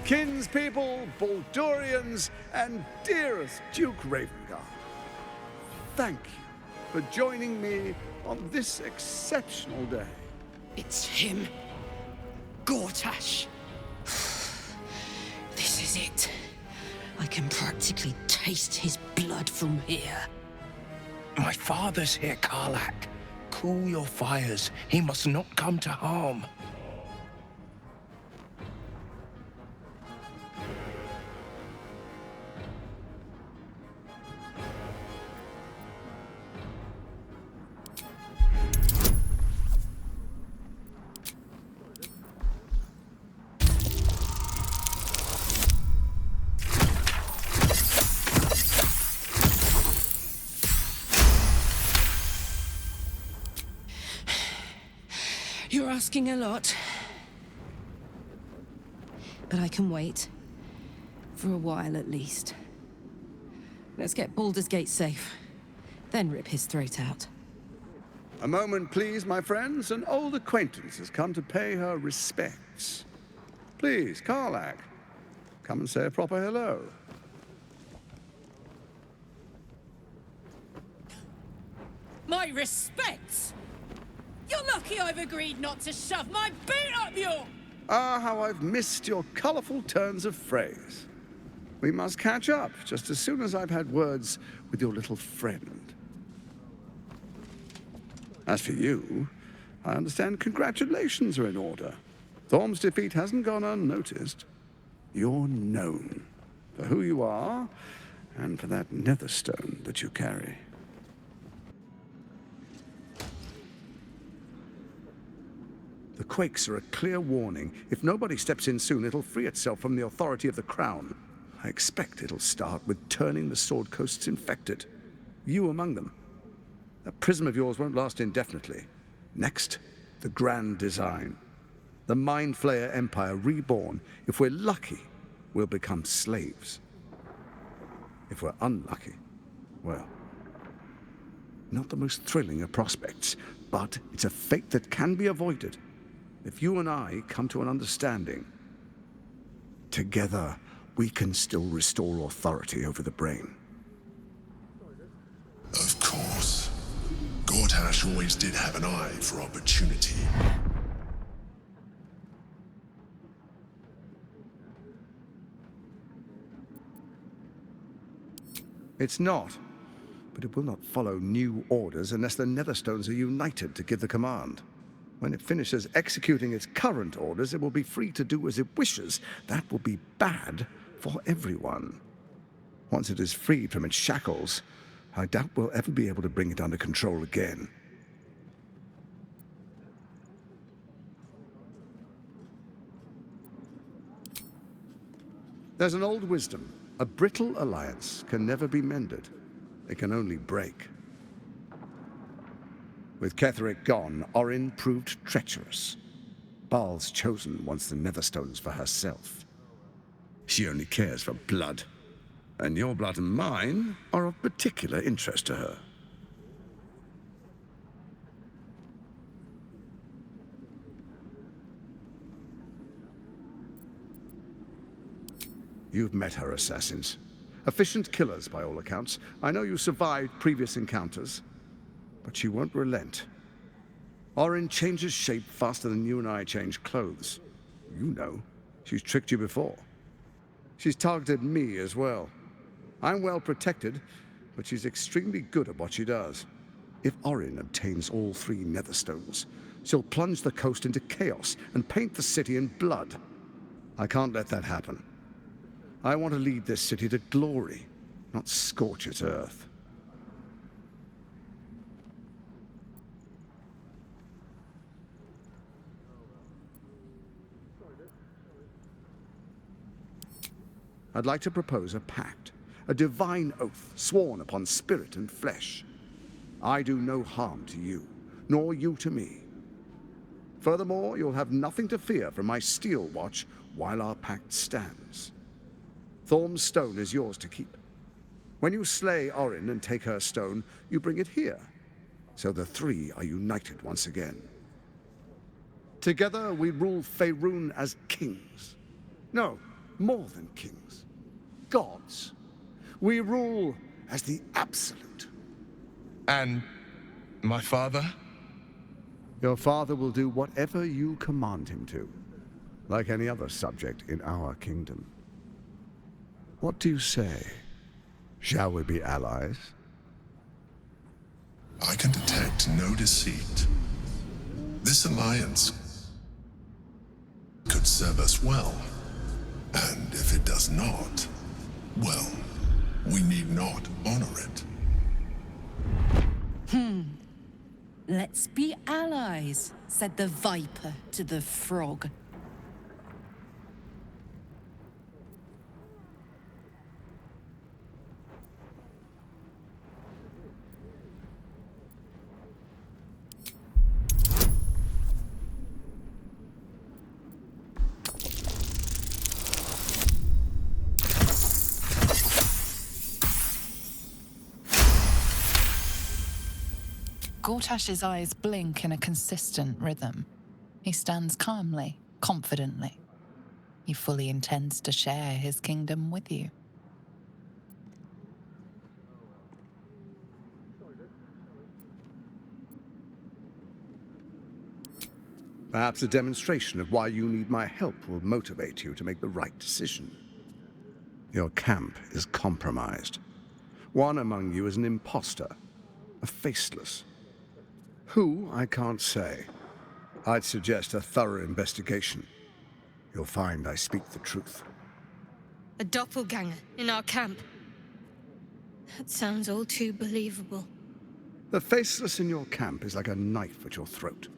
kinspeople, Baldurians, and dearest Duke Ravengard. Thank you for joining me on this exceptional day. It's him. Gortash. This is it. I can practically taste his blood from here. My father's here, Kарлach. Cool your fires. He must not come to harm. You're asking a lot. But I can wait. For a while, at least. Let's get Baldur's Gate safe. Then rip his throat out. A moment, please, my friends. An old acquaintance has come to pay her respects. Please, Kарлach, come and say a proper hello. My respects? You're lucky I've agreed not to shove my boot up your... Ah, how I've missed your colourful turns of phrase. We must catch up just as soon as I've had words with your little friend. As for you, I understand congratulations are in order. Thorm's defeat hasn't gone unnoticed. You're known for who you are and for that netherstone that you carry. The quakes are a clear warning. If nobody steps in soon, it'll free itself from the authority of the Crown. I expect it'll start with turning the Sword Coasts infected. You among them. That prism of yours won't last indefinitely. Next, the grand design. The Mind Flayer Empire reborn. If we're lucky, we'll become slaves. If we're unlucky, well, not the most thrilling of prospects, but it's a fate that can be avoided. If you and I come to an understanding, together we can still restore authority over the brain. Of course. Gortash always did have an eye for opportunity. It's not, but it will not follow new orders unless the Netherstones are united to give the command. When it finishes executing its current orders, it will be free to do as it wishes. That will be bad for everyone. Once it is freed from its shackles, I doubt we'll ever be able to bring it under control again. There's an old wisdom. A brittle alliance can never be mended. It can only break. With Ketheric gone, Orin proved treacherous. Baal's chosen wants the Netherstones for herself. She only cares for blood. And your blood and mine are of particular interest to her. You've met her assassins. Efficient killers, by all accounts. I know you survived previous encounters, but she won't relent. Orin changes shape faster than you and I change clothes. You know, she's tricked you before. She's targeted me as well. I'm well protected, but she's extremely good at what she does. If Orin obtains all 3 Netherstones, she'll plunge the coast into chaos and paint the city in blood. I can't let that happen. I want to lead this city to glory, not scorch its earth. I'd like to propose a pact, a divine oath sworn upon spirit and flesh. I do no harm to you, nor you to me. Furthermore, you'll have nothing to fear from my steel watch while our pact stands. Thorm's stone is yours to keep. When you slay Orin and take her stone, you bring it here, so the 3 are united once again. Together we rule Faerun as kings. No, more than kings. Gods. We rule as the absolute. And my father? Your father will do whatever you command him to, like any other subject in our kingdom. What do you say? Shall we be allies? I can detect no deceit. This alliance could serve us well. And if it does not, well, we need not honor it. Let's be allies, said the viper to the frog. Gortash's eyes blink in a consistent rhythm. He stands calmly, confidently. He fully intends to share his kingdom with you. Perhaps a demonstration of why you need my help will motivate you to make the right decision. Your camp is compromised. One among you is an imposter, a faceless. Who, I can't say. I'd suggest a thorough investigation. You'll find I speak the truth. A doppelganger in our camp. That sounds all too believable. The faceless in your camp is like a knife at your throat.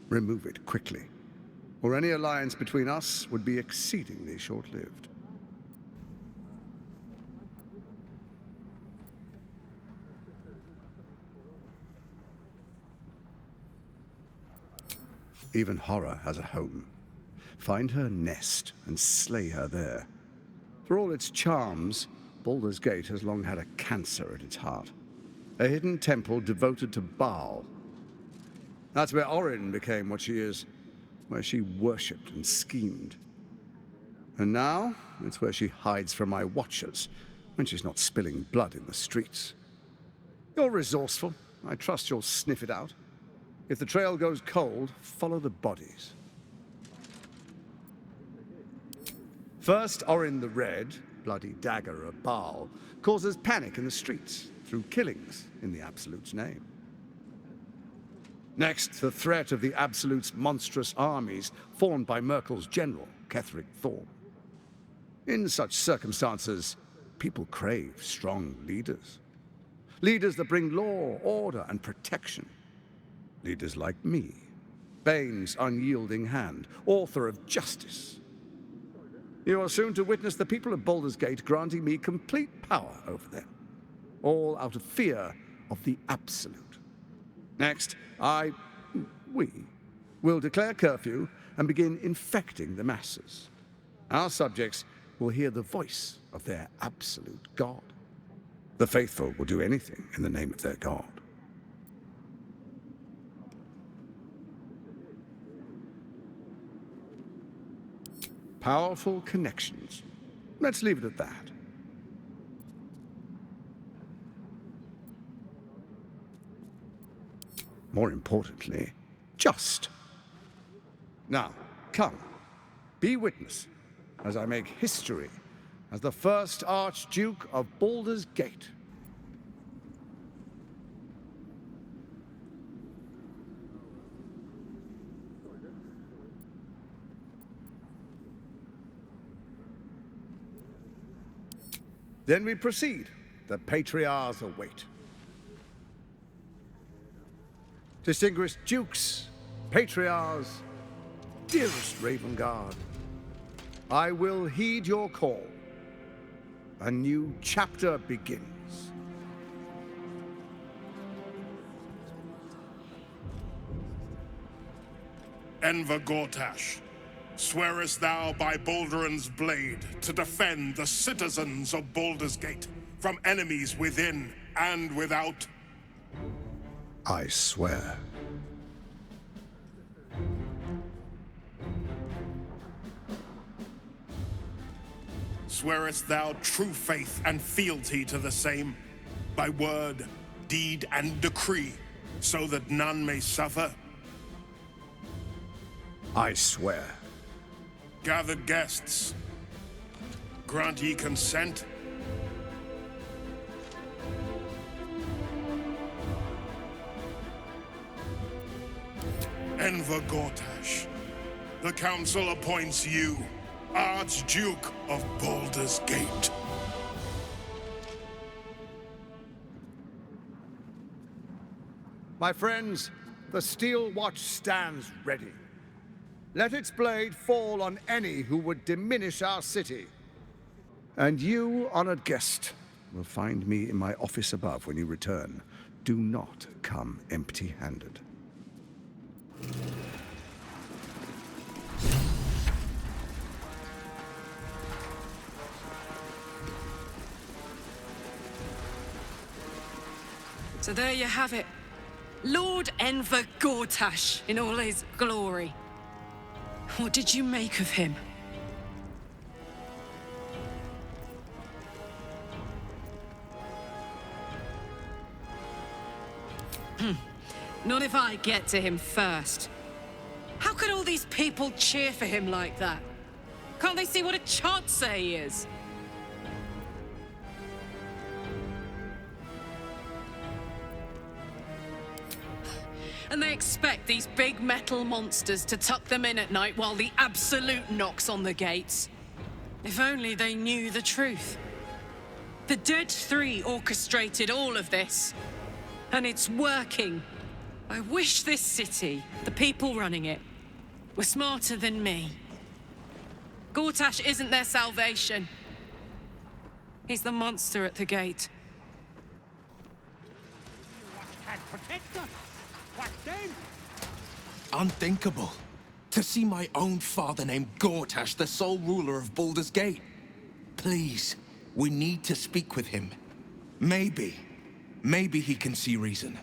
Remove it quickly, or any alliance between us would be exceedingly short-lived. Even horror has a home. Find her nest and slay her there. For all its charms, Baldur's Gate has long had a cancer at its heart. A hidden temple devoted to Baal. That's where Orin became what she is, where she worshipped and schemed. And now, it's where she hides from my watchers, when she's not spilling blood in the streets. You're resourceful. I trust you'll sniff it out. If the trail goes cold, follow the bodies. First, Orin the Red, bloody dagger of Baal, causes panic in the streets through killings in the Absolute's name. Next, the threat of the Absolute's monstrous armies formed by Merkel's general, Ketheric Thorm. In such circumstances, people crave strong leaders. Leaders that bring law, order, and protection. Leaders like me, Bane's unyielding hand, author of justice. You are soon to witness the people of Baldur's Gate granting me complete power over them, all out of fear of the Absolute. Next, we will declare curfew and begin infecting the masses. Our subjects will hear the voice of their absolute God. The faithful will do anything in the name of their God. Powerful connections. Let's leave it at that. More importantly, just. Now, come, be witness as I make history as the first Archduke of Baldur's Gate. Then we proceed. The Patriarchs await. Distinguished Dukes, Patriarchs, dearest Ravengard, I will heed your call. A new chapter begins. Enver Gortash, swearest thou by Balduran's blade to defend the citizens of Baldur's Gate from enemies within and without? I swear. Swearest thou true faith and fealty to the same, by word, deed, and decree, so that none may suffer? I swear. Gathered guests, grant ye consent? Enver Gortash, the council appoints you Archduke of Baldur's Gate. My friends, the steel watch stands ready. Let its blade fall on any who would diminish our city. And you, honored guest, will find me in my office above when you return. Do not come empty-handed. So there you have it. Lord Enver Gortash in all his glory. What did you make of him? Not if I get to him first. How could all these people cheer for him like that? Can't they see what a chancer he is? And they expect these big metal monsters to tuck them in at night while the Absolute knocks on the gates. If only they knew the truth. The Dead Three orchestrated all of this. And it's working. I wish this city, the people running it, were smarter than me. Gortash isn't their salvation. He's the monster at the gate. Unthinkable. To see my own father named Gortash, the sole ruler of Baldur's Gate. Please, we need to speak with him. Maybe he can see reason.